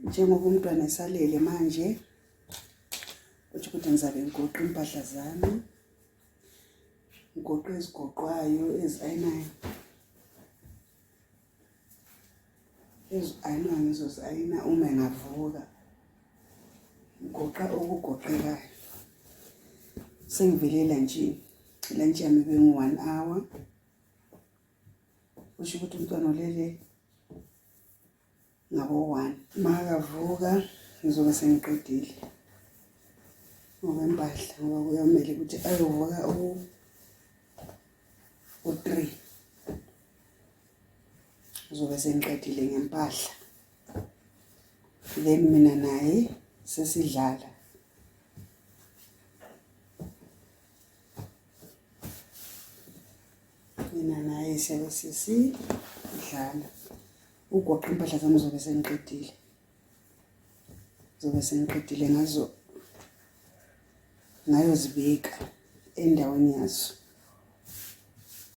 njengoba umntwana esalele manje uthi ukuthi ngizabe ngigoqa impahla zami, ngigoqe ezigoqwayo ezi-ayinayo, ezi-ayinayo ngizozayina uma ngavuka, ngigoqa okugoqekayo. Sengivele lunch yami bengu-1 hour, kusho ukuthi umntwana ulele ngabo-1. Makavuka ngizobe sengiqedile ngokwempahla ngoba kuyomele ukuthi ayovuka u-3. Ngizobe sengiqedile ngempahla. Then mina naye sesidlala. Mina naye siyabe sesidlala. Ugoqa impahla zami ngizobe sengiqedile. Ngizobe sengiqedile ngayozibeka endaweni yazo.